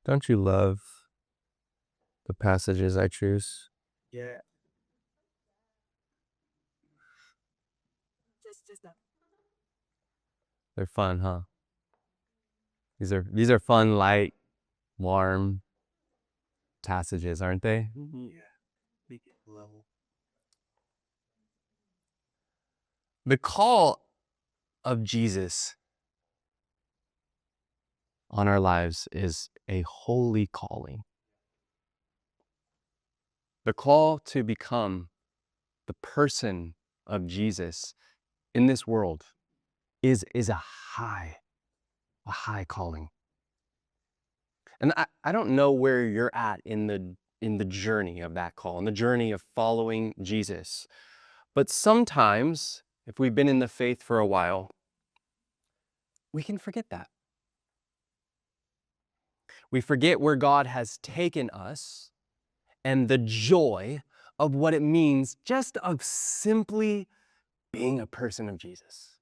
Don't you love the passages I choose? Yeah. They're fun, huh? These are fun, light, warm passages, aren't they? Yeah. Make it level. The call of Jesus on our lives is a holy calling. The call to become the person of Jesus in this world is a high calling. And I don't know where you're at in the journey of that call, in the journey of following Jesus. But sometimes, if we've been in the faith for a while, we can forget that. We forget where God has taken us and the joy of what it means just of simply being a person of Jesus.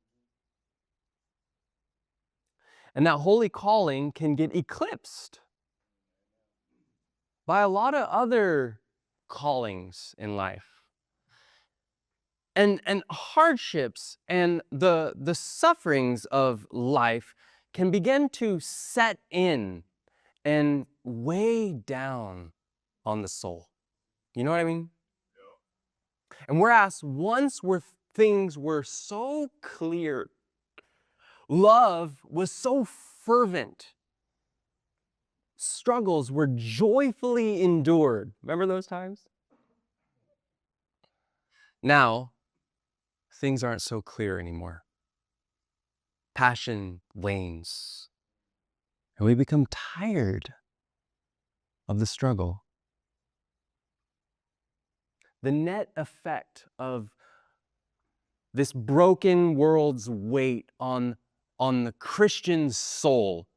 And that holy calling can get eclipsed by a lot of other callings in life. And hardships and the sufferings of life can begin to set in and weigh down on the soul. You know what I mean? And whereas once things were so clear, love was so fervent, struggles were joyfully endured. Remember those times? Now, things aren't so clear anymore. Passion wanes, and we become tired of the struggle. The net effect of this broken world's weight on the Christian soul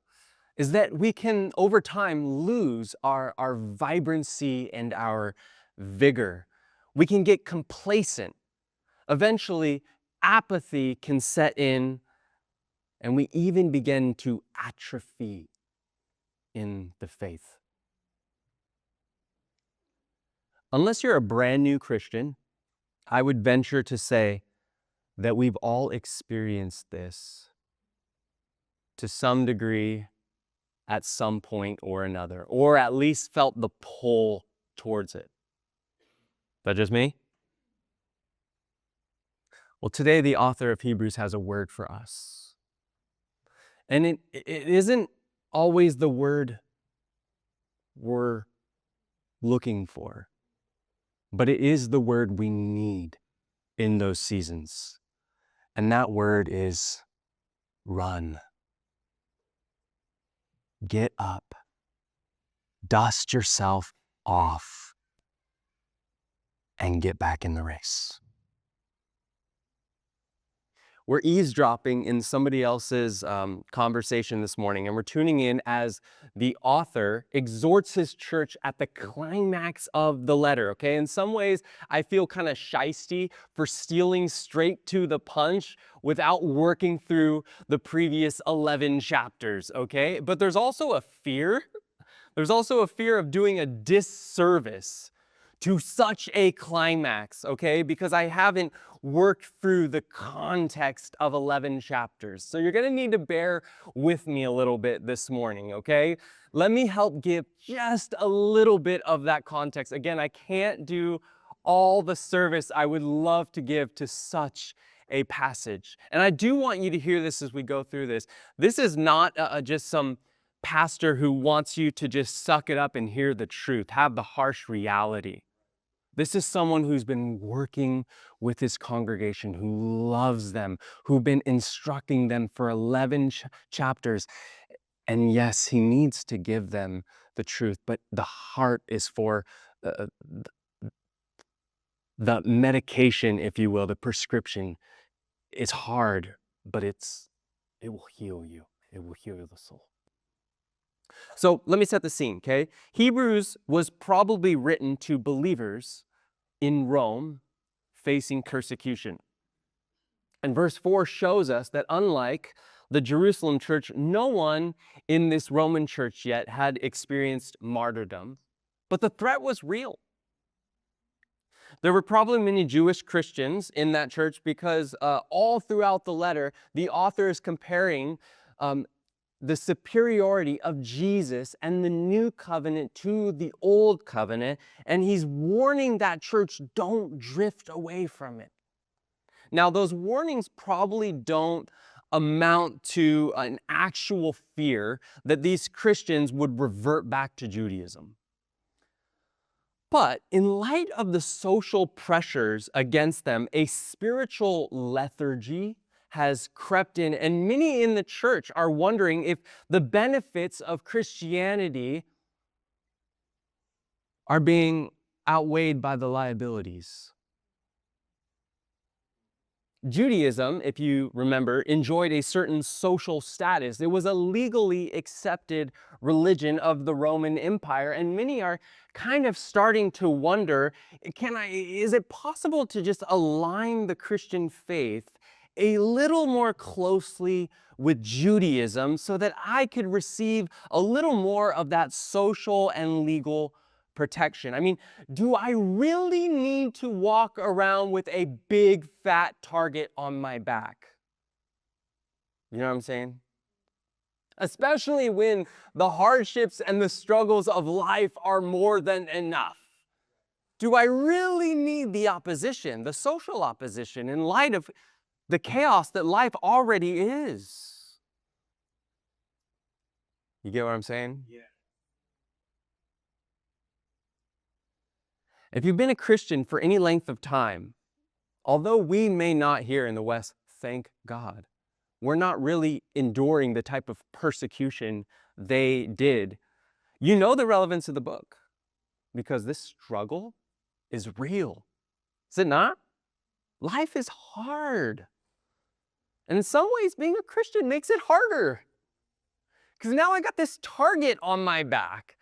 is that we can, over time, lose our vibrancy and our vigor. We can get complacent. Eventually, apathy can set in, and we even begin to atrophy in the faith. Unless you're a brand new Christian, I would venture to say that we've all experienced this to some degree at some point or another, or at least felt the pull towards it. Is that just me? Well, today the author of Hebrews has a word for us. And it isn't always the word we're looking for, but it is the word we need in those seasons. And that word is run. Get up. Dust yourself off and get back in the race. We're eavesdropping in somebody else's conversation this morning, and we're tuning in as the author exhorts his church at the climax of the letter, okay? In some ways, I feel kind of shysty for stealing straight to the punch without working through the previous 11 chapters, okay? But there's also a fear. There's also a fear of doing a disservice to such a climax, okay? Because I haven't worked through the context of 11 chapters. So you're gonna need to bear with me a little bit this morning, okay? Let me help give just a little bit of that context. Again, I can't do all the service I would love to give to such a passage. And I do want you to hear this as we go through this. This is not just some pastor who wants you to just suck it up and hear the truth, have the harsh reality. This is someone who's been working with his congregation, who loves them, who've been instructing them for 11 chapters. And yes, he needs to give them the truth, but the heart is for the medication, if you will, the prescription. It's hard, but it will heal you. It will heal the soul. So let me set the scene, okay? Hebrews was probably written to believers in Rome facing persecution. And verse 4 shows us that unlike the Jerusalem church, no one in this Roman church yet had experienced martyrdom, but the threat was real. There were probably many Jewish Christians in that church because all throughout the letter, the author is comparing the superiority of Jesus and the new covenant to the old covenant, and he's warning that church, don't drift away from it. Now, those warnings probably don't amount to an actual fear that these Christians would revert back to Judaism. But in light of the social pressures against them, a spiritual lethargy has crept in, and many in the church are wondering if the benefits of Christianity are being outweighed by the liabilities. Judaism, if you remember, enjoyed a certain social status. It was a legally accepted religion of the Roman Empire, and many are kind of starting to wonder, is it possible to just align the Christian faith a little more closely with Judaism so that I could receive a little more of that social and legal protection? I mean, do I really need to walk around with a big fat target on my back? You know what I'm saying? Especially when the hardships and the struggles of life are more than enough. Do I really need the opposition, the social opposition, in light of the chaos that life already is? You get what I'm saying? Yeah. If you've been a Christian for any length of time, although we may not here in the West, thank God, we're not really enduring the type of persecution they did. You know the relevance of the book because this struggle is real. Is it not? Life is hard. And in some ways, being a Christian makes it harder. Because now I got this target on my back.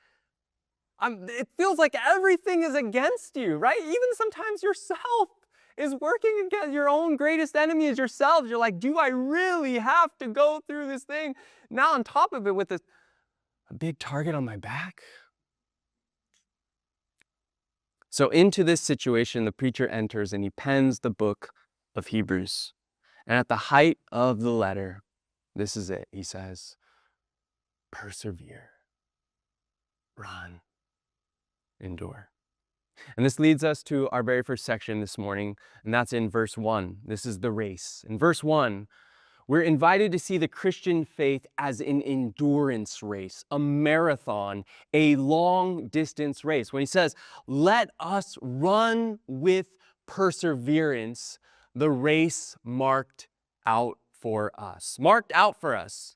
It feels like everything is against you, right? Even sometimes yourself is working against your own greatest enemy is yourself. You're like, do I really have to go through this thing? Now on top of it with a big target on my back. So into this situation, the preacher enters and he pens the book of Hebrews. And at the height of the letter, this is it. He says, persevere, run, endure. And this leads us to our very first section this morning, and that's in verse 1. This is the race. In verse 1, we're invited to see the Christian faith as an endurance race, a marathon, a long-distance race. When he says, let us run with perseverance, the race marked out for us. Marked out for us,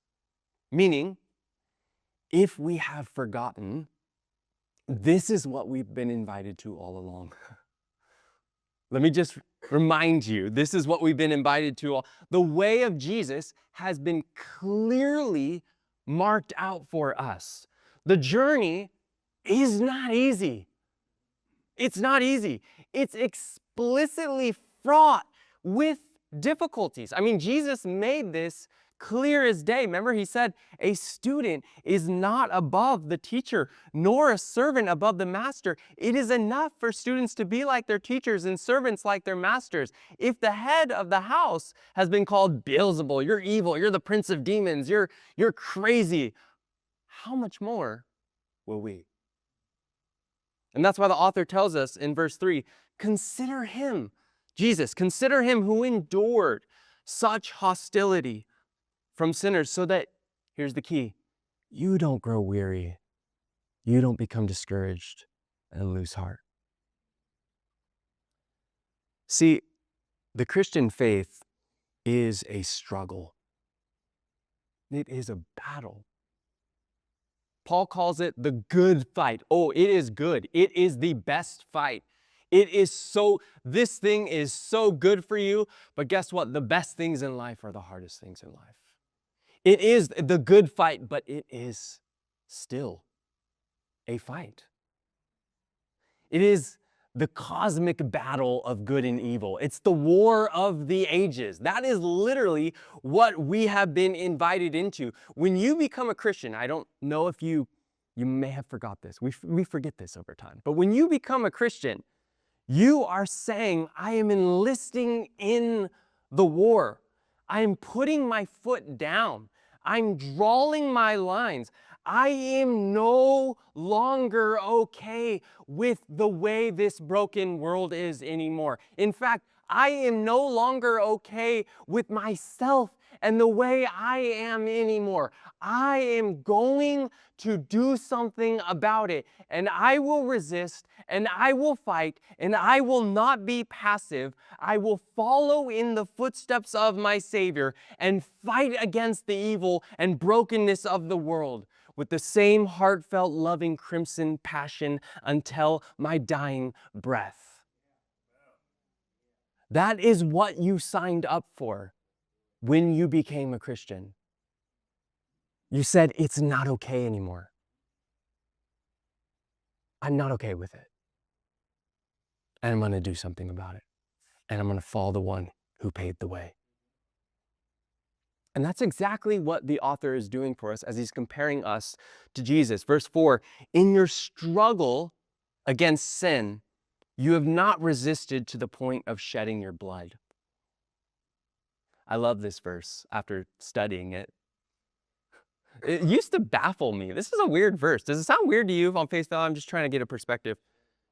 meaning if we have forgotten, this is what we've been invited to all along. Let me just remind you, this is what we've been invited to all. The way of Jesus has been clearly marked out for us. The journey is not easy. It's not easy. It's explicitly fraught with difficulties. I mean, Jesus made this clear as day. Remember, he said, a student is not above the teacher, nor a servant above the master. It is enough for students to be like their teachers and servants like their masters. If the head of the house has been called Beelzebul, you're evil, you're the prince of demons, you're crazy, how much more will we? And that's why the author tells us in verse 3, consider him, Jesus, consider him who endured such hostility from sinners so that, here's the key, you don't grow weary, you don't become discouraged and lose heart. See, the Christian faith is a struggle. It is a battle. Paul calls it the good fight. Oh, it is good. It is the best fight. This thing is so good for you, but guess what? The best things in life are the hardest things in life. It is the good fight, but it is still a fight. It is the cosmic battle of good and evil. It's the war of the ages. That is literally what we have been invited into. When you become a Christian, I don't know if you may have forgot this. We forget this over time. But when you become a Christian, you are saying, I am enlisting in the war. I am putting my foot down. I'm drawing my lines. I am no longer okay with the way this broken world is anymore. In fact, I am no longer okay with myself and the way I am anymore. I am going to do something about it, and I will resist, and I will fight, and I will not be passive. I will follow in the footsteps of my Savior and fight against the evil and brokenness of the world with the same heartfelt, loving, crimson passion until my dying breath. That is what you signed up for when you became a Christian. You said, it's not okay anymore. I'm not okay with it. And I'm going to do something about it. And I'm going to follow the one who paved the way. And that's exactly what the author is doing for us as he's comparing us to Jesus. Verse 4, in your struggle against sin, you have not resisted to the point of shedding your blood. I love this verse after studying it. It used to baffle me. This is a weird verse. Does it sound weird to you on face value? I'm just trying to get a perspective.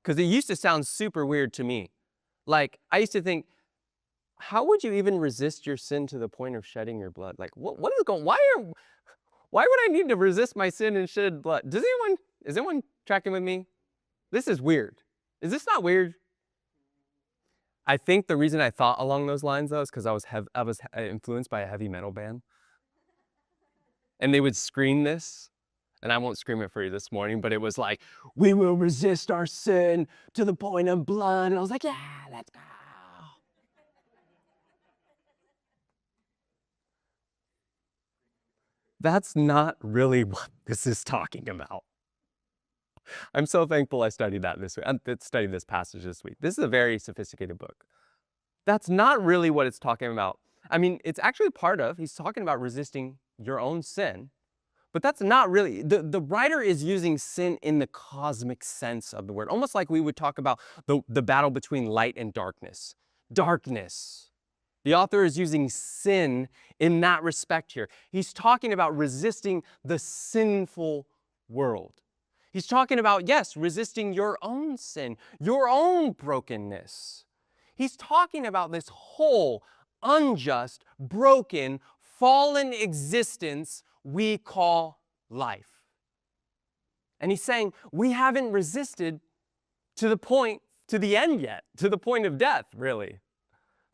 Because it used to sound super weird to me. Like, I used to think, how would you even resist your sin to the point of shedding your blood? Like, what is going, why would I need to resist my sin and shed blood? Is anyone tracking with me? This is weird. Is this not weird? I think the reason I thought along those lines, though, is because I was influenced by a heavy metal band. And they would scream this, and I won't scream it for you this morning, but it was like, we will resist our sin to the point of blood. And I was like, yeah, let's go. That's not really what this is talking about. I'm so thankful I studied that this week. I studied this passage this week. This is a very sophisticated book. That's not really what it's talking about. I mean, it's actually he's talking about resisting your own sin, but that's not really, the writer is using sin in the cosmic sense of the word, almost like we would talk about the battle between light and darkness. Darkness. The author is using sin in that respect here. He's talking about resisting the sinful world. He's talking about, yes, resisting your own sin, your own brokenness. He's talking about this whole unjust, broken, fallen existence we call life. And he's saying we haven't resisted to the end yet, to the point of death, really.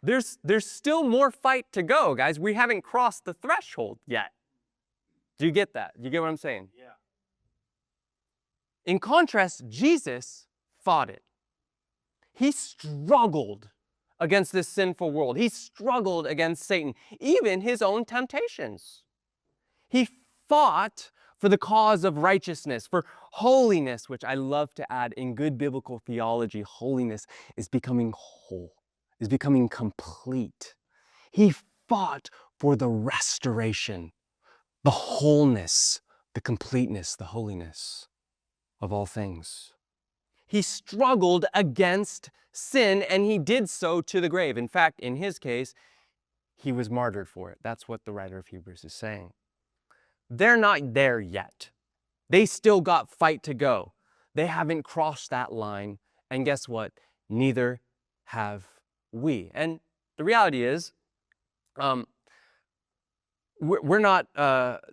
There's still more fight to go, guys. We haven't crossed the threshold yet. Do you get that? You get what I'm saying? Yeah. In contrast, Jesus fought it. He struggled against this sinful world. He struggled against Satan, even his own temptations. He fought for the cause of righteousness, for holiness, which I love to add in good biblical theology. Holiness is becoming whole, is becoming complete. He fought for the restoration, the wholeness, the completeness, the holiness of all things. He struggled against sin, and he did so to the grave. In fact, in his case, he was martyred for it. That's what the writer of Hebrews is saying. They're not there yet. They still got fight to go. They haven't crossed that line, and guess what? Neither have we. And the reality is,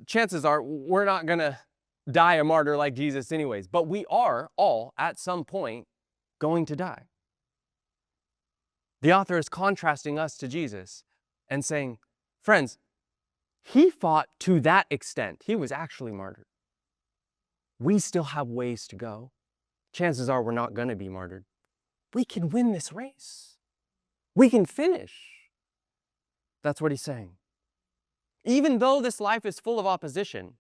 chances are we're not going to die a martyr like Jesus anyways, but we are all at some point going to die. The author is contrasting us to Jesus and saying, friends, he fought to that extent. He was actually martyred. We still have ways to go. Chances are we're not going to be martyred. We can win this race. We can finish. That's what he's saying. Even though this life is full of opposition,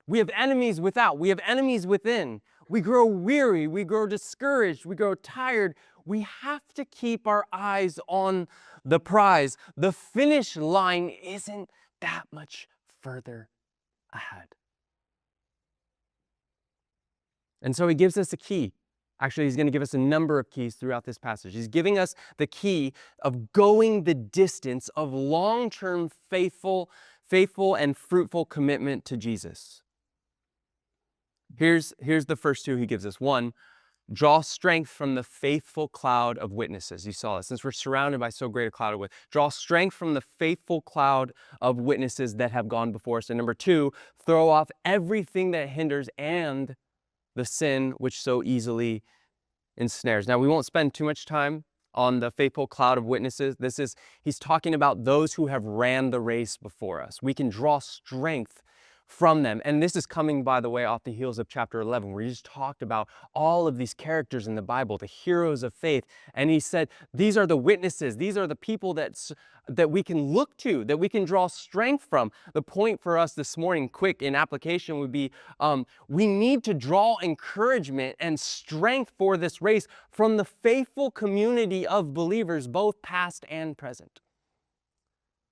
we have enemies without, we have enemies within, We grow weary, we grow discouraged, we grow tired. We have to keep our eyes on the prize. The finish line isn't that much further ahead. And so he gives us a key. Actually, he's going to give us a number of keys throughout this passage. He's giving us the key of going the distance of long-term faithful and fruitful commitment to Jesus. Here's the first two he gives us. One, draw strength from the faithful cloud of witnesses. You saw this. Since we're surrounded by so great a cloud of witnesses, draw strength from the faithful cloud of witnesses that have gone before us. And number two, throw off everything that hinders and the sin which so easily ensnares. Now, we won't spend too much time on the faithful cloud of witnesses. He's talking about those who have ran the race before us. We can draw strength from them. And this is coming, by the way, off the heels of chapter 11, where he just talked about all of these characters in the Bible, the heroes of faith. And he said, these are the witnesses. These are the people that we can look to, that we can draw strength from. The point for us this morning, quick in application, would be we need to draw encouragement and strength for this race from the faithful community of believers, both past and present.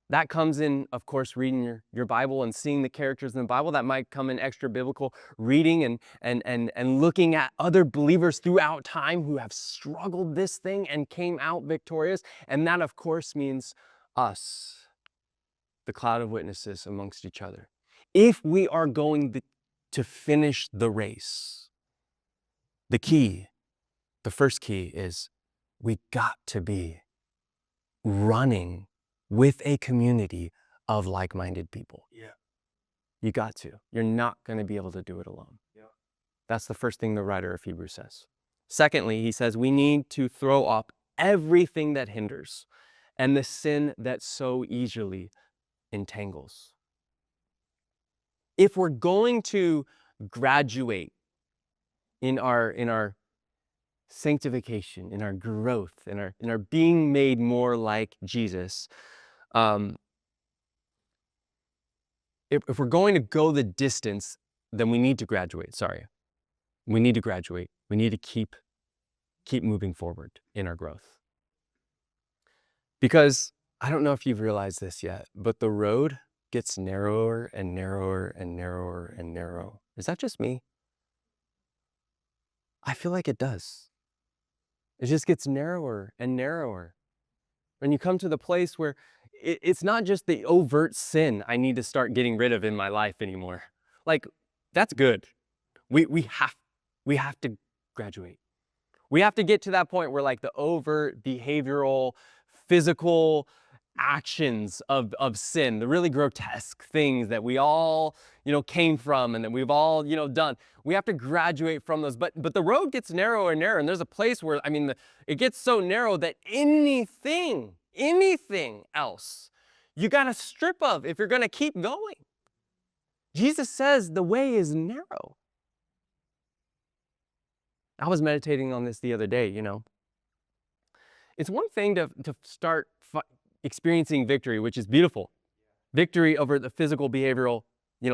That comes in, of course, reading your Bible and seeing the characters in the Bible. That might come in extra biblical reading and looking at other believers throughout time who have struggled this thing and came out victorious. And that, of course, means us, the cloud of witnesses amongst each other. If we are going to finish the race, the first key is we got to be running with a community of like-minded people. Yeah. You got to. You're not going to be able to do it alone. Yeah. That's the first thing the writer of Hebrews says. Secondly, he says we need to throw off everything that hinders and the sin that so easily entangles. If we're going to graduate in our sanctification, in our growth, in our being made more like Jesus, if we're going to go the distance, then we need to graduate. We need to graduate. We need to keep moving forward in our growth. Because I don't know if you've realized this yet, but the road gets narrower and narrower and narrower and narrow. Is that just me? I feel like it does. It just gets narrower and narrower. When you come to the place where it's not just the overt sin I need to start getting rid of in my life anymore. Like, that's good. We have to graduate. We have to get to that point where like the overt behavioral, physical actions of sin, the really grotesque things that we all, came from and that we've all, done. We have to graduate from those. But the road gets narrower and narrower. And there's a place where, it gets so narrow that anything else you got to strip of if you're going to keep going. Jesus says the way is narrow. I was meditating on this the other day, It's one thing to start experiencing victory, which is beautiful. Victory over the physical, behavioral,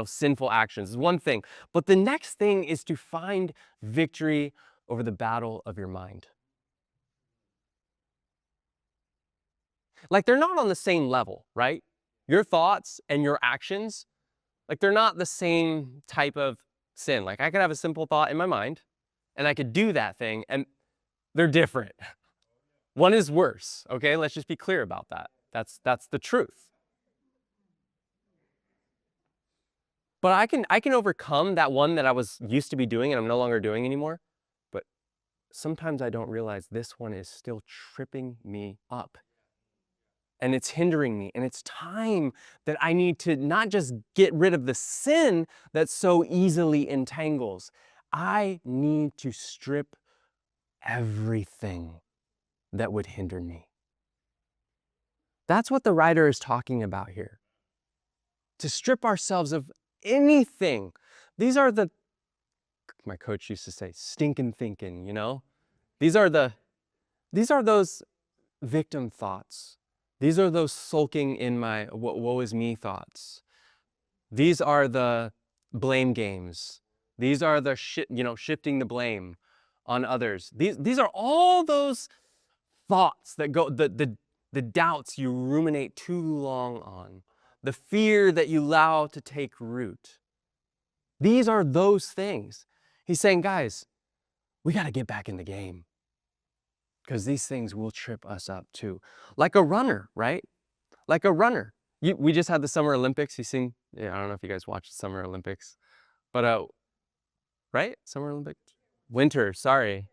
sinful actions is one thing. But the next thing is to find victory over the battle of your mind. Like, they're not on the same level, right? Your thoughts and your actions, like, they're not the same type of sin. Like, I could have a simple thought in my mind and I could do that thing, and they're different. One is worse, okay? Let's just be clear about that. That's the truth. But I can overcome that one that I was used to be doing and I'm no longer doing anymore. But sometimes I don't realize this one is still tripping me up. And it's hindering me. And it's time that I need to not just get rid of the sin that so easily entangles. I need to strip everything that would hinder me. That's what the writer is talking about here. To strip ourselves of anything. These are my coach used to say, stinking thinking, These are those victim thoughts. These are those sulking in my woe is me thoughts. These are the blame games. These are the shifting the blame on others. These are all those thoughts that go, the doubts you ruminate too long on, the fear that you allow to take root. These are those things. He's saying, guys, we got to get back in the game because these things will trip us up too. Like a runner, right? Like a runner. We just had the Summer Olympics. I don't know if you guys watched the Summer Olympics, but right? Summer Olympics? Winter, sorry.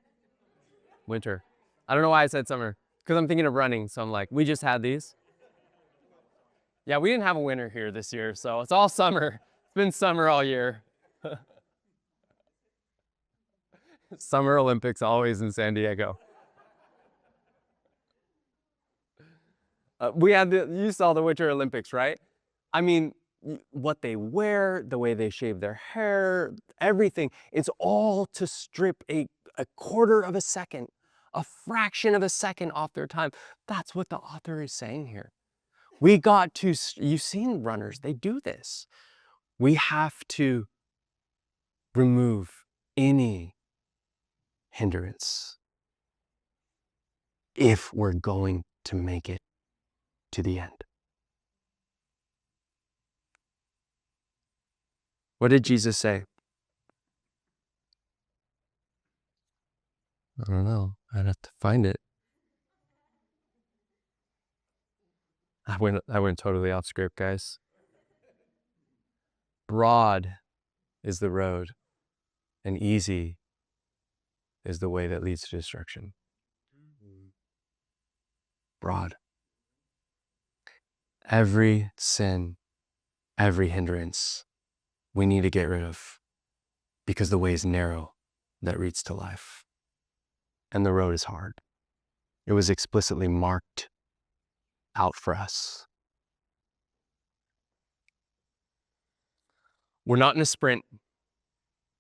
Winter. I don't know why I said summer, because I'm thinking of running. So I'm like, we just had these. Yeah, we didn't have a winter here this year, so it's all summer. It's been summer all year. Summer Olympics always in San Diego. You saw the Winter Olympics, right? I mean, what they wear, the way they shave their hair, everything, it's all to strip a quarter of a second, a fraction of a second off their time. That's what the author is saying here. You've seen runners, they do this. We have to remove any hindrance if we're going to make it to the end. What did Jesus say? I don't know. I'd have to find it. I went totally off script, guys. Broad is the road, and easy is the way that leads to destruction. Broad. Every sin, every hindrance, we need to get rid of, because the way is narrow that leads to life, and the road is hard. It was explicitly marked out for us. We're not in a sprint.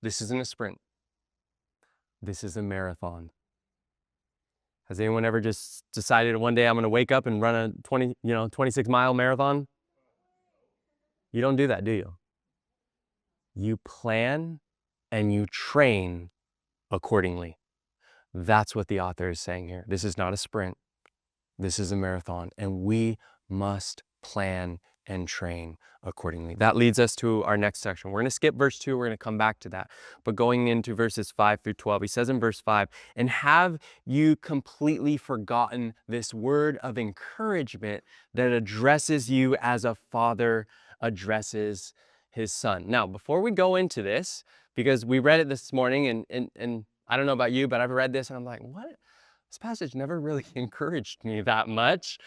This isn't a sprint. This is a marathon. Has anyone ever just decided one day I'm going to wake up and run a 26-mile marathon? You don't do that, do you? You plan and you train accordingly. That's what the author is saying here. This is not a sprint. This is a marathon, and we must plan and train accordingly. That leads us to our next section. We're going to skip verse 2. We're going to come back to that. But going into verses 5 through 12, he says in verse 5, "And have you completely forgotten this word of encouragement that addresses you as a father addresses his son?" Now, before we go into this, because we read it this morning, and I don't know about you, but I've read this and I'm like, what? This passage never really encouraged me that much.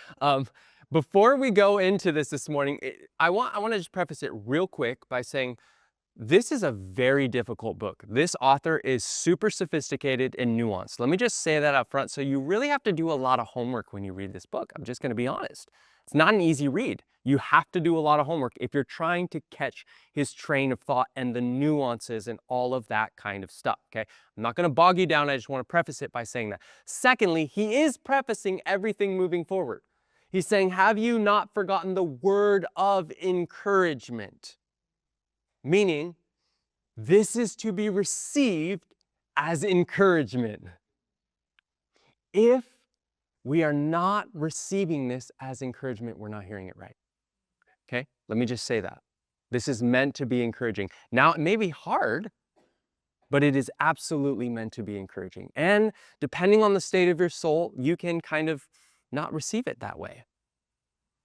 Before we go into this morning, I want to just preface it real quick by saying this is a very difficult book. This author is super sophisticated and nuanced. Let me just say that up front. So you really have to do a lot of homework when you read this book. I'm just going to be honest. It's not an easy read. You have to do a lot of homework if you're trying to catch his train of thought and the nuances and all of that kind of stuff, okay? I'm not going to bog you down. I just want to preface it by saying that. Secondly, he is prefacing everything moving forward. He's saying, have you not forgotten the word of encouragement? Meaning, this is to be received as encouragement. If we are not receiving this as encouragement, we're not hearing it right. Okay? Let me just say that. This is meant to be encouraging. Now, it may be hard, but it is absolutely meant to be encouraging. And depending on the state of your soul, you can kind of not receive it that way.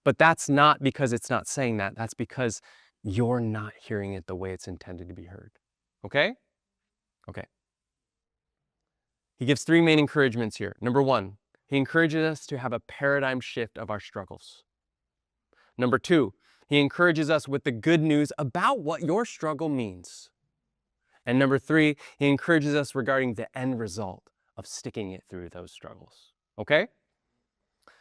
But that's not because it's not saying that. That's because you're not hearing it the way it's intended to be heard. Okay? Okay. He gives three main encouragements here. Number one, he encourages us to have a paradigm shift of our struggles. Number two, he encourages us with the good news about what your struggle means. And number three, he encourages us regarding the end result of sticking it through those struggles. Okay?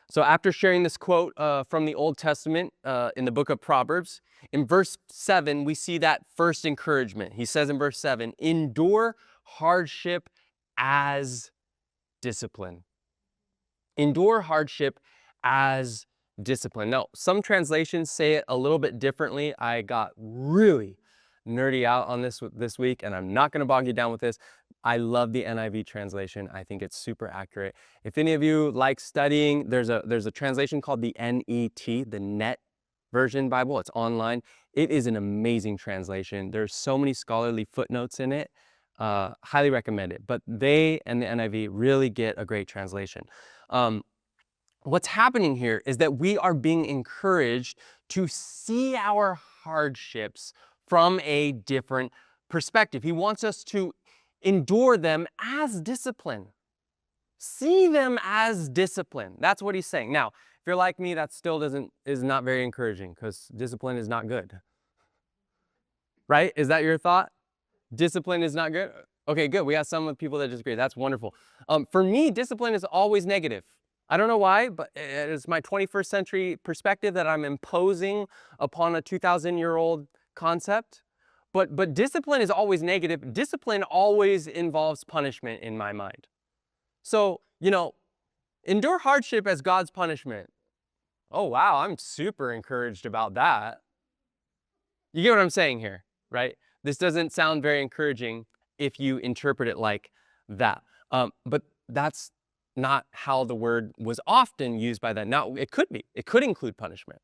So after sharing this quote from the Old Testament in the book of Proverbs, in verse 7, we see that first encouragement. He says in verse 7, endure hardship as discipline. Endure hardship as discipline. Now, some translations say it a little bit differently. I got really nerdy out on this week, and I'm not going to bog you down with this. I love the NIV translation. I think it's super accurate. If any of you like studying, there's a translation called the NET, the Net Version Bible. It's online. It is an amazing translation. There's so many scholarly footnotes in it. Highly recommend it. But they and the NIV really get a great translation. What's happening here is that we are being encouraged to see our hardships from a different perspective. He wants us to endure them as discipline. See them as discipline. That's what he's saying. Now, if you're like me, that still is not very encouraging, because discipline is not good. Right? Is that your thought? Discipline is not good? Okay, good. We have some people that disagree. That's wonderful. For me, discipline is always negative. I don't know why, but it's my 21st century perspective that I'm imposing upon a 2,000-year-old concept. But discipline is always negative. Discipline always involves punishment in my mind. So, endure hardship as God's punishment. Oh, wow, I'm super encouraged about that. You get what I'm saying here, right? This doesn't sound very encouraging if you interpret it like that. But that's not how the word was often used by that. Now, it could be. It could include punishment,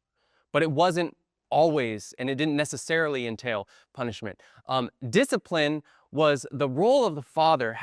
but it wasn't always, and it didn't necessarily entail punishment. Discipline was the role of the father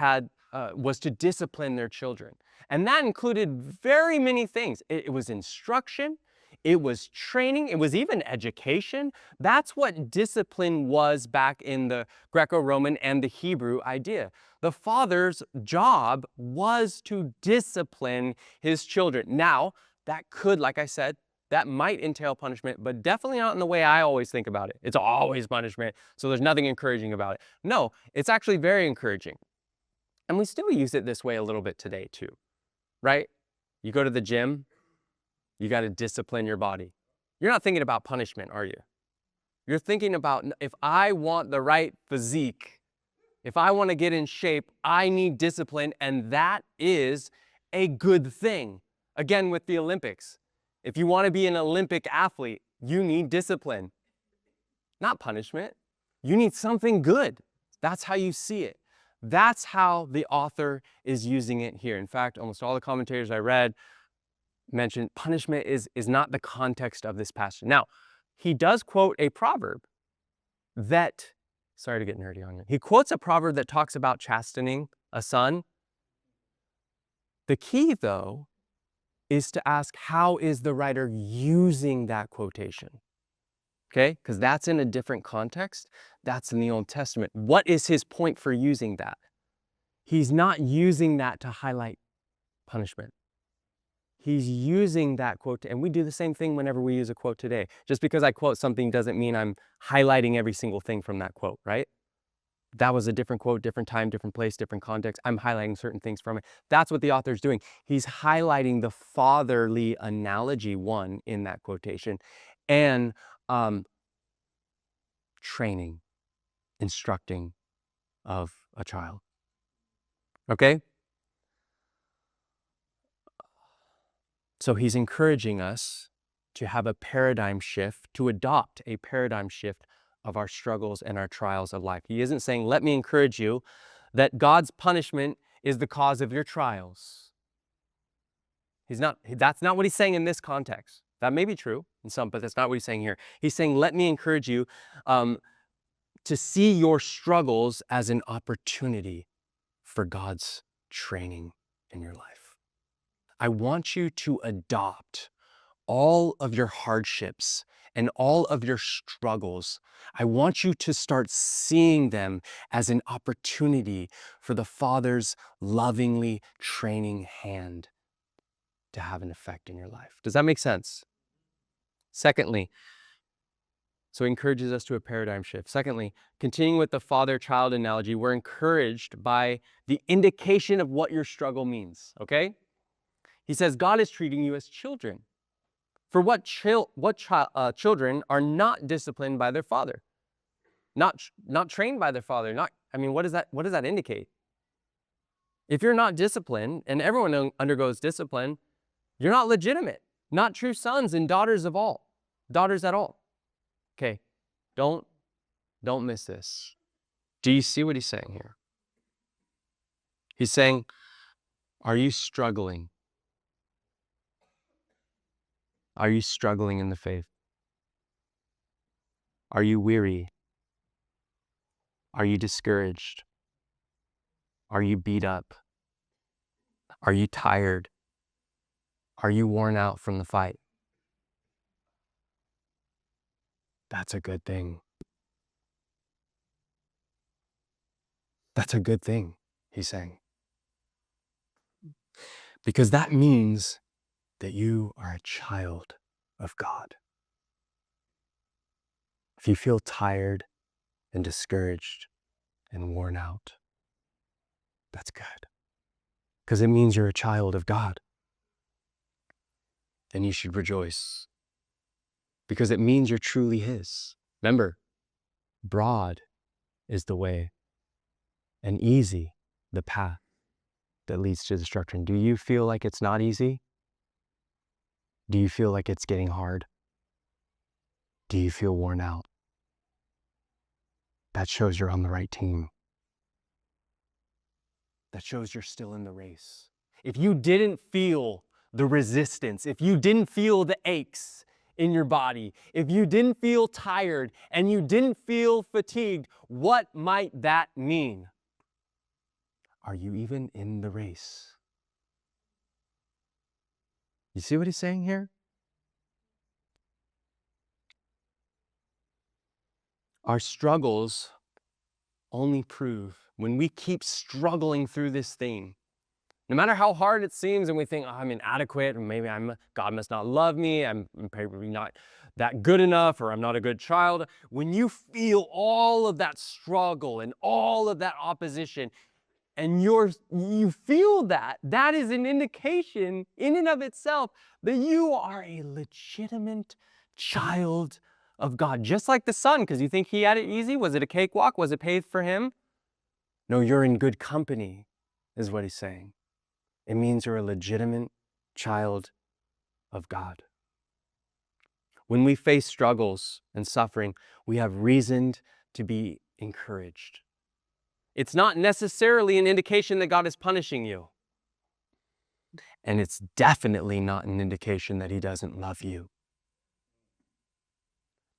was to discipline their children. And that included very many things. It was instruction. It was training. It was even education. That's what discipline was back in the Greco-Roman and the Hebrew idea. The father's job was to discipline his children. Now, that could, like I said, that might entail punishment, but definitely not in the way I always think about it. It's always punishment, so there's nothing encouraging about it. No, it's actually very encouraging. And we still use it this way a little bit today too, right? You go to the gym, you got to discipline your body. You're not thinking about punishment, are you? You're thinking about, if I want the right physique, if I want to get in shape, I need discipline, and that is a good thing. Again, with the Olympics, if you want to be an Olympic athlete, you need discipline, not punishment. You need something good. That's how you see it. That's how the author is using it here. In fact, almost all the commentators I read mentioned punishment is not the context of this passage. Now, he does quote a proverb that, sorry to get nerdy on you. He quotes a proverb that talks about chastening a son. The key, though, is to ask, how is the writer using that quotation? Okay, because that's in a different context. That's in the Old Testament. What is his point for using that? He's not using that to highlight punishment. He's using that quote, and we do the same thing whenever we use a quote today. Just because I quote something doesn't mean I'm highlighting every single thing from that quote, right? That was a different quote, different time, different place, different context. I'm highlighting certain things from it. That's what the author's doing. He's highlighting the fatherly analogy, one, in that quotation, and training, instructing of a child. Okay? So he's encouraging us to have a paradigm shift, to adopt a paradigm shift of our struggles and our trials of life. He isn't saying, let me encourage you that God's punishment is the cause of your trials. That's not what he's saying in this context. That may be true in some, but that's not what he's saying here. He's saying, let me encourage you to see your struggles as an opportunity for God's training in your life. I want you to adopt all of your hardships and all of your struggles. I want you to start seeing them as an opportunity for the Father's lovingly training hand to have an effect in your life. Does that make sense? Secondly, so he encourages us to a paradigm shift. Secondly, continuing with the father-child analogy, we're encouraged by the indication of what your struggle means, okay? He says, God is treating you as children. For what children are not disciplined by their father, not trained by their father. What does that indicate? If you're not disciplined, and everyone undergoes discipline, you're not legitimate, not true sons and daughters at all. Okay, don't Don't miss this. Do you see what he's saying here? He's saying, are you struggling? Are you struggling in the faith? Are you weary? Are you discouraged? Are you beat up? Are you tired? Are you worn out from the fight? That's a good thing. That's a good thing, he's saying. Because that means that you are a child of God. If you feel tired and discouraged and worn out, that's good. Because it means you're a child of God. And you should rejoice. Because it means you're truly his. Remember, broad is the way and easy the path that leads to destruction. Do you feel like it's not easy? Do you feel like it's getting hard? Do you feel worn out? That shows you're on the right team. That shows you're still in the race. If you didn't feel the resistance, if you didn't feel the aches in your body, if you didn't feel tired and you didn't feel fatigued, what might that mean? Are you even in the race? You see what he's saying here? Our struggles only prove when we keep struggling through this thing, no matter how hard it seems and we think, oh, I'm inadequate, or maybe God must not love me, I'm probably not that good enough, or I'm not a good child. When you feel all of that struggle and all of that opposition, and you feel that, that is an indication in and of itself that you are a legitimate child of God. Just like the son, because you think he had it easy. Was it a cakewalk? Was it paid for him? No, you're in good company, is what he's saying. It means you're a legitimate child of God. When we face struggles and suffering, we have reason to be encouraged. It's not necessarily an indication that God is punishing you. And it's definitely not an indication that he doesn't love you.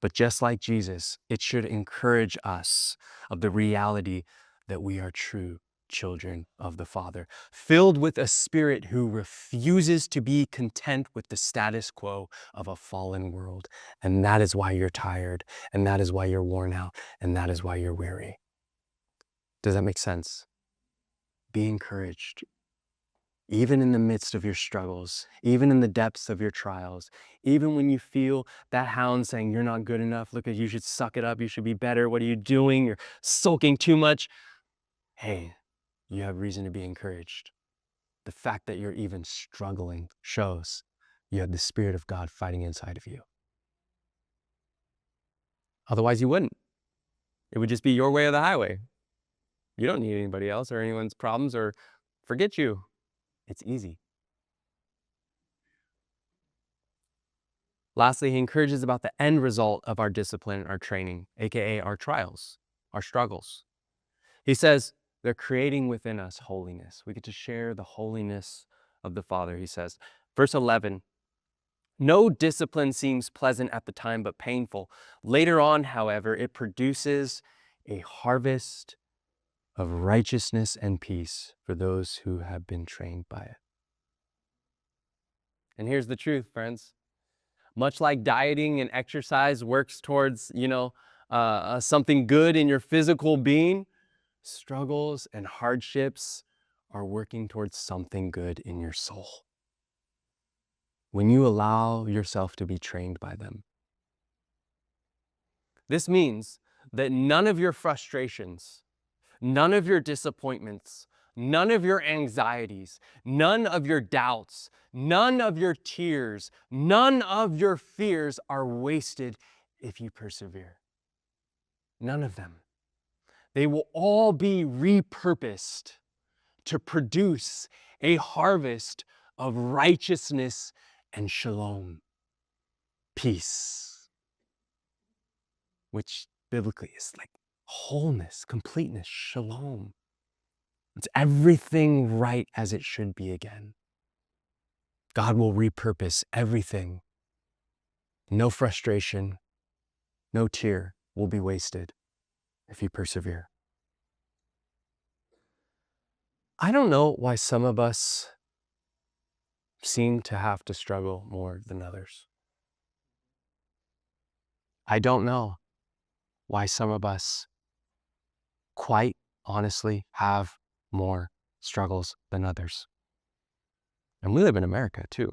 But just like Jesus, it should encourage us of the reality that we are true children of the Father, filled with a spirit who refuses to be content with the status quo of a fallen world. And that is why you're tired, and that is why you're worn out, and that is why you're weary. Does that make sense? Be encouraged. Even in the midst of your struggles, even in the depths of your trials, even when you feel that hound saying, you're not good enough, look at you should suck it up, you should be better, what are you doing, you're sulking too much. Hey, you have reason to be encouraged. The fact that you're even struggling shows you have the Spirit of God fighting inside of you. Otherwise you wouldn't. It would just be your way or the highway. You don't need anybody else or anyone's problems or forget you. It's easy. Lastly, he encourages about the end result of our discipline, our training, aka our trials, our struggles. He says, they're creating within us holiness. We get to share the holiness of the Father, he says. Verse 11, no discipline seems pleasant at the time, but painful. Later on, however, it produces a harvest of righteousness and peace for those who have been trained by it. And here's the truth, friends. Much like dieting and exercise works towards, something good in your physical being, struggles and hardships are working towards something good in your soul. When you allow yourself to be trained by them. This means that none of your frustrations, none of your disappointments, none of your anxieties, none of your doubts, none of your tears, none of your fears are wasted if you persevere. None of them. They will all be repurposed to produce a harvest of righteousness and shalom, peace, which biblically is like wholeness, completeness, shalom. It's everything right as it should be again. God will repurpose everything. No frustration, no tear will be wasted if you persevere. I don't know why some of us seem to have to struggle more than others. I don't know why some of us quite honestly have more struggles than others. And we live in America too.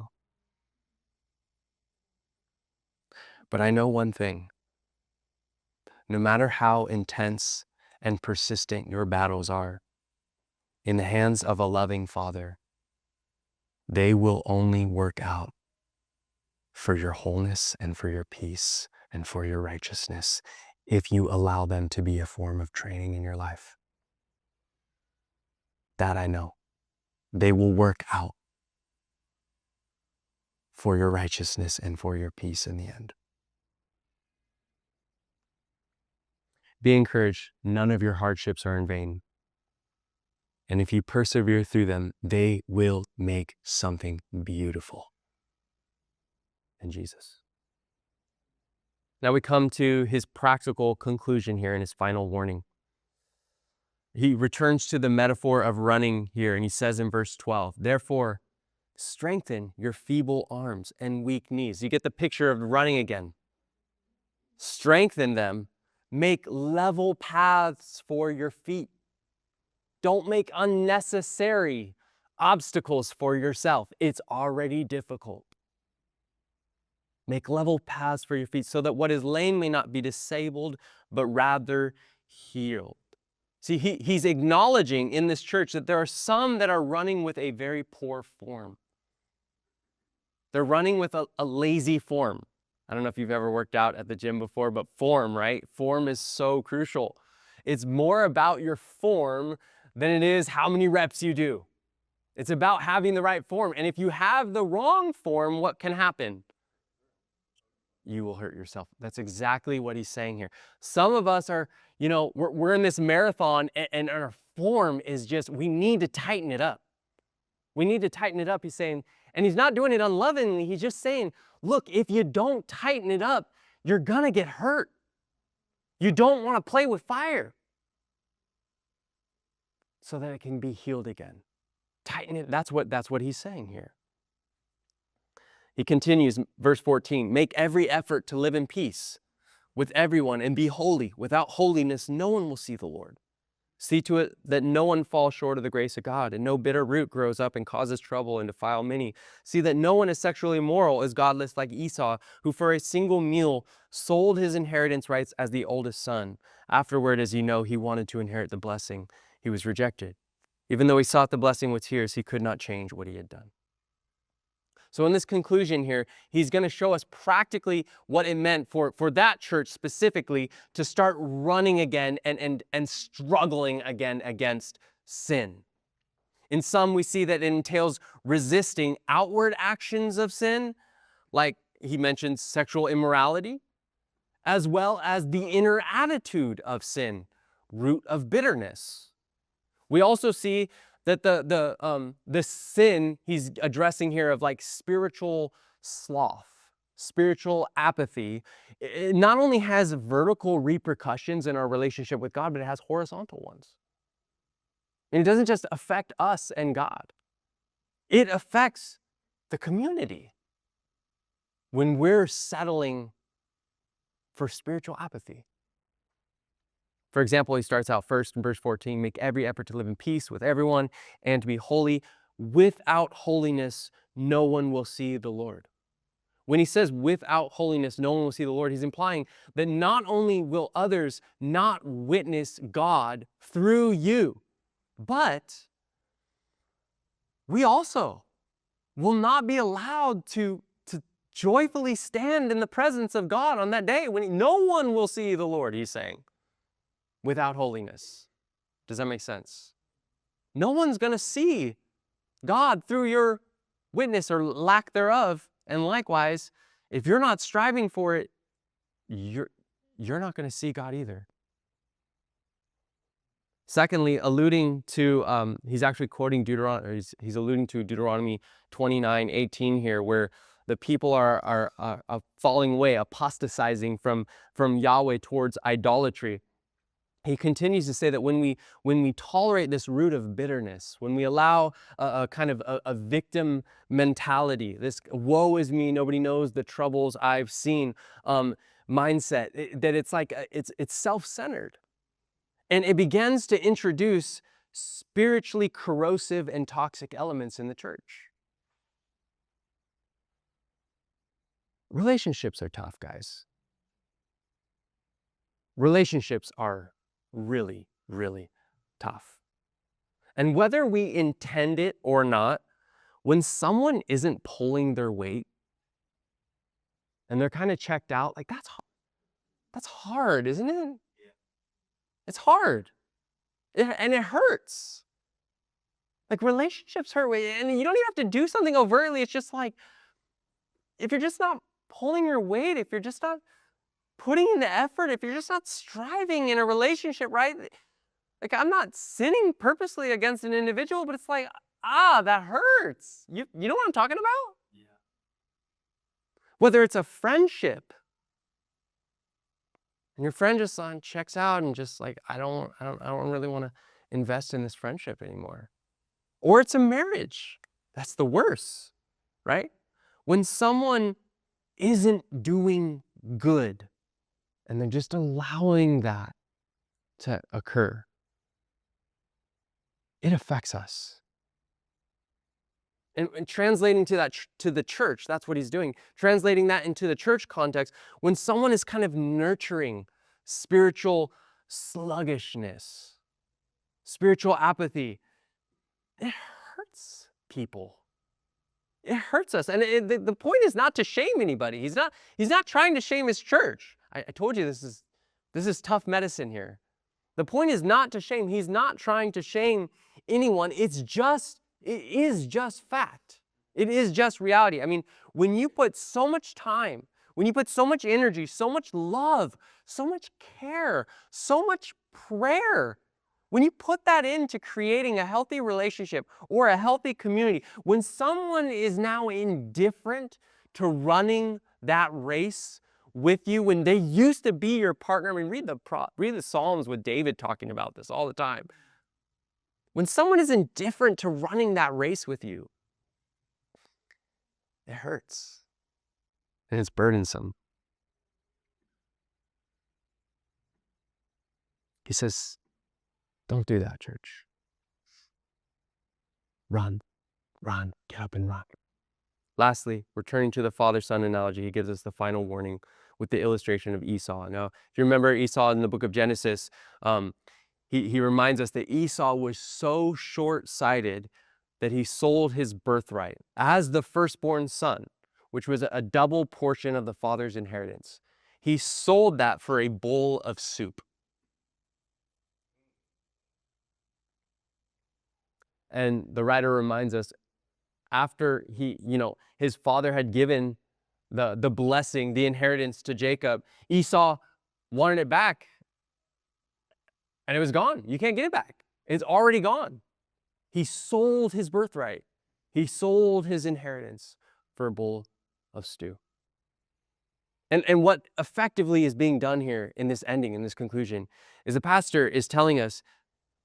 But I know one thing. No matter how intense and persistent your battles are, in the hands of a loving Father, they will only work out for your wholeness and for your peace and for your righteousness if you allow them to be a form of training in your life. That I know. They will work out for your righteousness and for your peace in the end. Be encouraged. None of your hardships are in vain. And if you persevere through them, they will make something beautiful in Jesus. Now we come to his practical conclusion here in his final warning. He returns to the metaphor of running here, and he says in verse 12, therefore, strengthen your feeble arms and weak knees. You get the picture of running again. Strengthen them. Make level paths for your feet. Don't make unnecessary obstacles for yourself. It's already difficult. Make level paths for your feet so that what is lame may not be disabled, but rather healed. See, he's acknowledging in this church that there are some that are running with a very poor form. They're running with a lazy form. I don't know if you've ever worked out at the gym before, but form, right? Form is so crucial. It's more about your form than it is how many reps you do. It's about having the right form. And if you have the wrong form, what can happen? You will hurt yourself. That's exactly what he's saying here. Some of us are, we're in this marathon and our form is just, we need to tighten it up. We need to tighten it up, he's saying. And he's not doing it unlovingly. He's just saying, look, if you don't tighten it up, you're going to get hurt. You don't want to play with fire so that it can be healed again. Tighten it. That's what he's saying here. He continues, verse 14, make every effort to live in peace with everyone and be holy. Without holiness, no one will see the Lord. See to it that no one falls short of the grace of God, and no bitter root grows up and causes trouble and defile many. See that no one is sexually immoral, is godless like Esau, who for a single meal sold his inheritance rights as the oldest son. Afterward, as you know, he wanted to inherit the blessing. He was rejected. Even though he sought the blessing with tears, he could not change what he had done. So in this conclusion here, he's going to show us practically what it meant for that church specifically to start running again and struggling again against sin. In some, we see that it entails resisting outward actions of sin, like he mentions sexual immorality, as well as the inner attitude of sin, root of bitterness. We also see that the sin he's addressing here of like spiritual sloth, spiritual apathy, it not only has vertical repercussions in our relationship with God, but it has horizontal ones. And it doesn't just affect us and God. It affects the community when we're settling for spiritual apathy. For example, he starts out first in verse 14, make every effort to live in peace with everyone and to be holy. Without holiness, no one will see the Lord. When he says without holiness, no one will see the Lord, he's implying that not only will others not witness God through you, but we also will not be allowed to joyfully stand in the presence of God on that day when no one will see the Lord, he's saying. Without holiness. Does that make sense? No one's going to see God through your witness or lack thereof. And likewise, if you're not striving for it, you you're not going to see God either. Secondly, alluding to, he's actually quoting Deuteronomy, or he's alluding to Deuteronomy 29:18 here, where the people are falling away, apostatizing from Yahweh towards idolatry. He continues to say that when we tolerate this root of bitterness, when we allow a kind of a victim mentality, this woe is me, nobody knows the troubles I've seen mindset, that it's like it's self-centered. And it begins to introduce spiritually corrosive and toxic elements in the church. Relationships are tough, guys. Relationships are really, really tough. And whether we intend it or not, when someone isn't pulling their weight and they're kind of checked out, like that's hard, isn't it? Yeah. It's hard. And it hurts. Like relationships hurt, and you don't even have to do something overtly. It's just like, if you're just not pulling your weight, if you're just not putting in the effort, if you're just not striving in a relationship, right? Like, I'm not sinning purposely against an individual, but it's like, that hurts. You know what I'm talking about? Yeah. Whether it's a friendship, and your friend just checks out and just like, I don't really want to invest in this friendship anymore. Or it's a marriage. That's the worst, right? When someone isn't doing good and they're just allowing that to occur, it affects us. And translating to that to the church, that's what he's doing. Translating that into the church context, when someone is kind of nurturing spiritual sluggishness, spiritual apathy, it hurts people. It hurts us. And the point is not to shame anybody. He's not trying to shame his church. I told you this is tough medicine here. The point is not to shame. He's not trying to shame anyone. It is just fact. It is just reality. I mean, when you put so much time, when you put so much energy, so much love, so much care, so much prayer, when you put that into creating a healthy relationship or a healthy community, when someone is now indifferent to running that race with you, when they used to be your partner, I mean, read the Psalms with David talking about this all the time. When someone is indifferent to running that race with you, it hurts. And it's burdensome. He says, don't do that, church. Run, get up and run. Lastly, returning to the father-son analogy, he gives us the final warning with the illustration of Esau. Now, if you remember Esau in the book of Genesis, he reminds us that Esau was so short-sighted that he sold his birthright as the firstborn son, which was a double portion of the father's inheritance. He sold that for a bowl of soup. And the writer reminds us, after his father had given the blessing, the inheritance to Jacob, Esau wanted it back. And it was gone. You can't get it back. It's already gone. He sold his birthright. He sold his inheritance for a bowl of stew. And what effectively is being done here in this ending, in this conclusion, is the pastor is telling us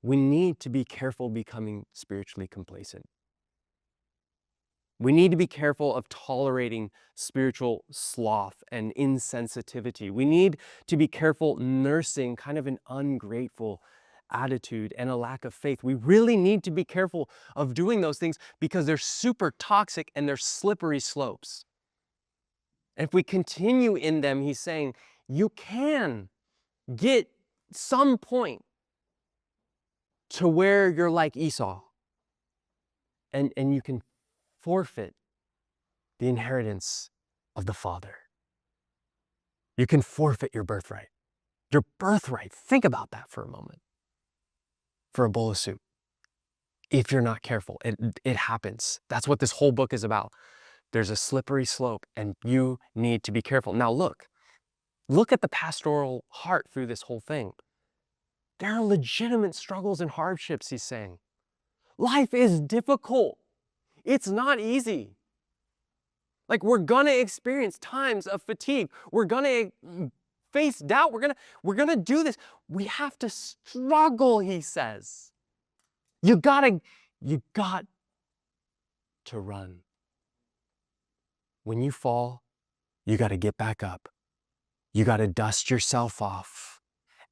we need to be careful becoming spiritually complacent. We need to be careful of tolerating spiritual sloth and insensitivity. We need to be careful nursing kind of an ungrateful attitude and a lack of faith. We really need to be careful of doing those things because they're super toxic and they're slippery slopes. And if we continue in them, he's saying, you can get some point to where you're like Esau and you can forfeit the inheritance of the Father. You can forfeit your birthright. Your birthright, think about that for a moment. For a bowl of soup. If you're not careful, it happens. That's what this whole book is about. There's a slippery slope and you need to be careful. Now look, Look at the pastoral heart through this whole thing. There are legitimate struggles and hardships, he's saying. Life is difficult. It's not easy. Like, we're gonna experience times of fatigue. We're gonna face doubt. We're gonna do this. We have to struggle, he says. You got to run. When you fall, you got to get back up. You got to dust yourself off,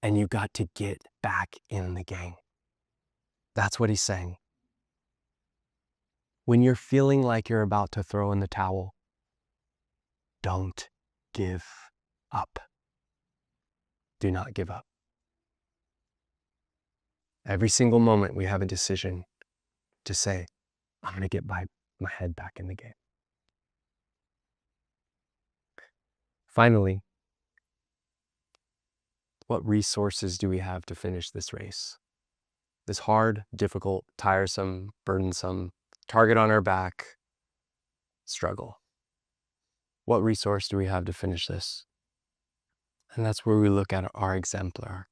and you got to get back in the game. That's what he's saying. When you're feeling like you're about to throw in the towel, don't give up. Do not give up. Every single moment we have a decision to say, I'm going to get my head back in the game. Finally, what resources do we have to finish this race? This hard, difficult, tiresome, burdensome, target on our back struggle. What resource do we have to finish this? And that's where we look at our exemplar,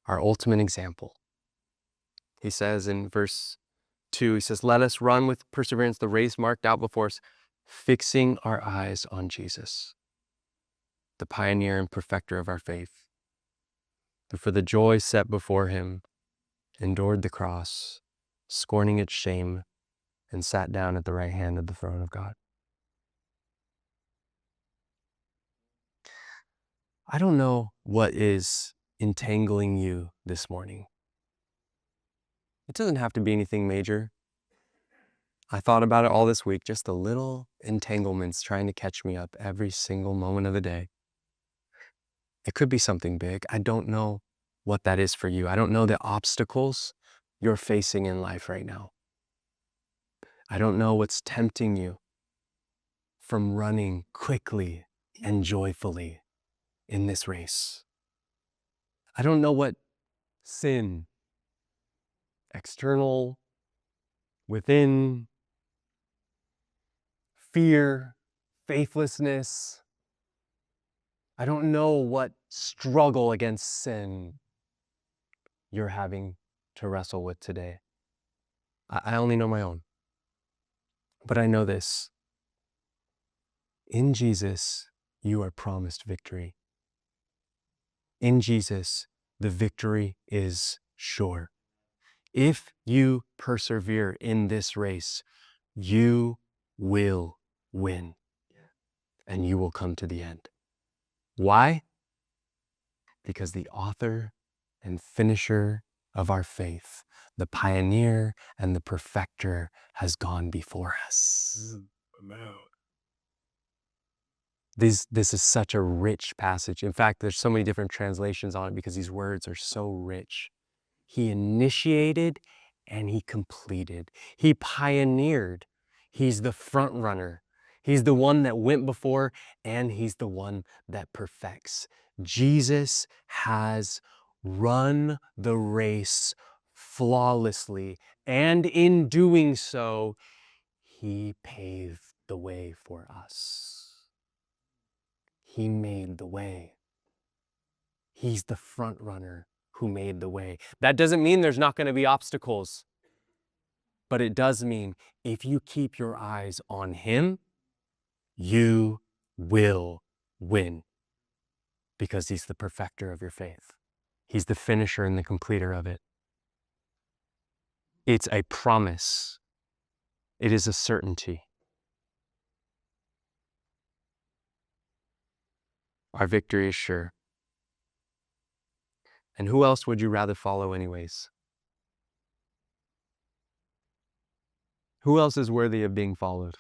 our ultimate example. He says in verse 2, he says, let us run with perseverance the race marked out before us, fixing our eyes on Jesus, the pioneer and perfecter of our faith, who for the joy set before him endured the cross, scorning its shame, and sat down at the right hand of the throne of God. I don't know what is entangling you this morning. It doesn't have to be anything major. I thought about it all this week, just the little entanglements trying to catch me up every single moment of the day. It could be something big. I don't know what that is for you. I don't know the obstacles you're facing in life right now. I don't know what's tempting you from running quickly and joyfully in this race. I don't know what sin, external, within, fear, faithlessness. I don't know what struggle against sin you're having to wrestle with today. I only know my own. But I know this. In Jesus, you are promised victory. In Jesus, the victory is sure. If you persevere in this race, you will win, and you will come to the end. Why? Because the author and finisher of our faith, the pioneer and the perfecter, has gone before us. This is such a rich passage. In fact, there's so many different translations on it because these words are so rich. He initiated and he completed. He pioneered. He's the front runner. He's the one that went before, and he's the one that perfects. Jesus has run the race flawlessly, and in doing so, he paved the way for us. He made the way. He's the front runner who made the way. That doesn't mean there's not going to be obstacles, but it does mean if you keep your eyes on him, you will win, because he's the perfecter of your faith. He's the finisher and the completer of it. It's a promise. It is a certainty. Our victory is sure. And who else would you rather follow anyways? Who else is worthy of being followed?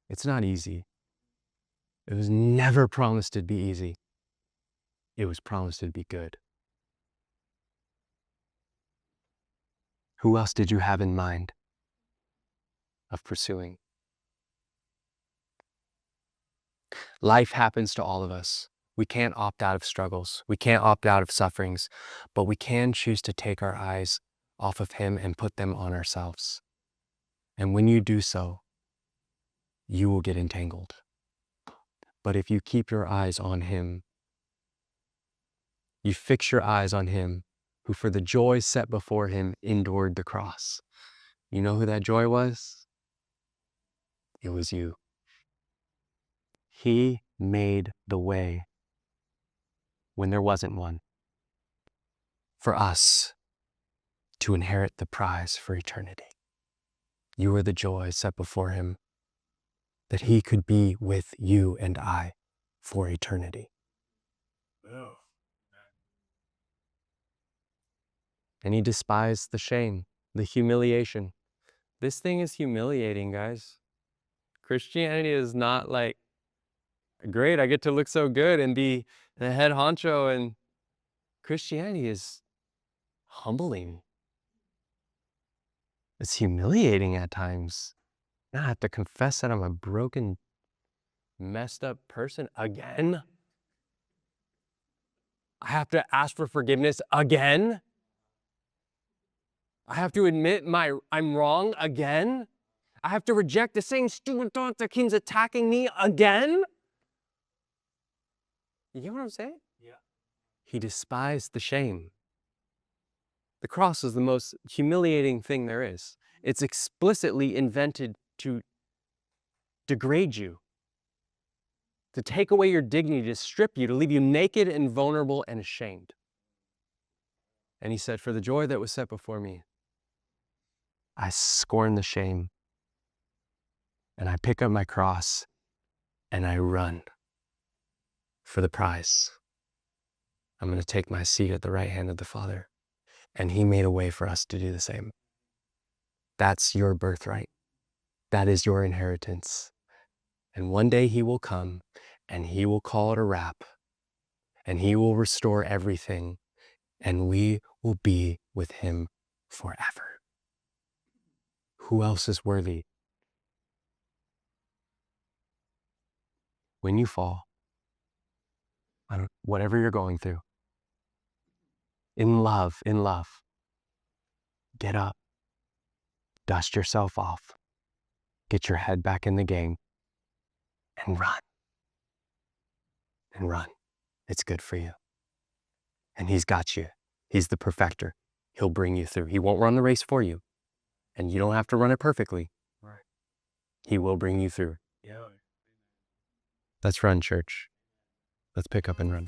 It's not easy. It was never promised to be easy. It was promised to be good. Who else did you have in mind of pursuing? Life happens to all of us. We can't opt out of struggles. We can't opt out of sufferings, but we can choose to take our eyes off of him and put them on ourselves. And when you do so, you will get entangled. But if you keep your eyes on him, you fix your eyes on him who for the joy set before him endured the cross. You know who that joy was? It was you. He made the way when there wasn't one for us to inherit the prize for eternity. You are the joy set before him that he could be with you and I for eternity. Oh. And he despised the shame, the humiliation. This thing is humiliating, guys. Christianity is not like, great, I get to look so good and be the head honcho, and Christianity is humbling. It's humiliating at times. I have to confess that I'm a broken, messed up person again. I have to ask for forgiveness again. I have to admit I'm wrong again. I have to reject the same stupid thought that keeps attacking me again. You get what I'm saying? Yeah. He despised the shame. The cross is the most humiliating thing there is. It's explicitly invented to degrade you, to take away your dignity, to strip you, to leave you naked and vulnerable and ashamed. And he said, for the joy that was set before me, I scorn the shame, and I pick up my cross, and I run for the prize. I'm going to take my seat at the right hand of the Father. And he made a way for us to do the same. That's your birthright. That is your inheritance. And one day he will come, and he will call it a wrap, and he will restore everything, and we will be with him forever. Who else is worthy? When you fall, whatever you're going through, in love, get up, dust yourself off, get your head back in the game, and run. And run. It's good for you. And he's got you. He's the perfecter. He'll bring you through. He won't run the race for you. And you don't have to run it perfectly. Right. He will bring you through. Yeah. Let's run, church. Let's pick up and run.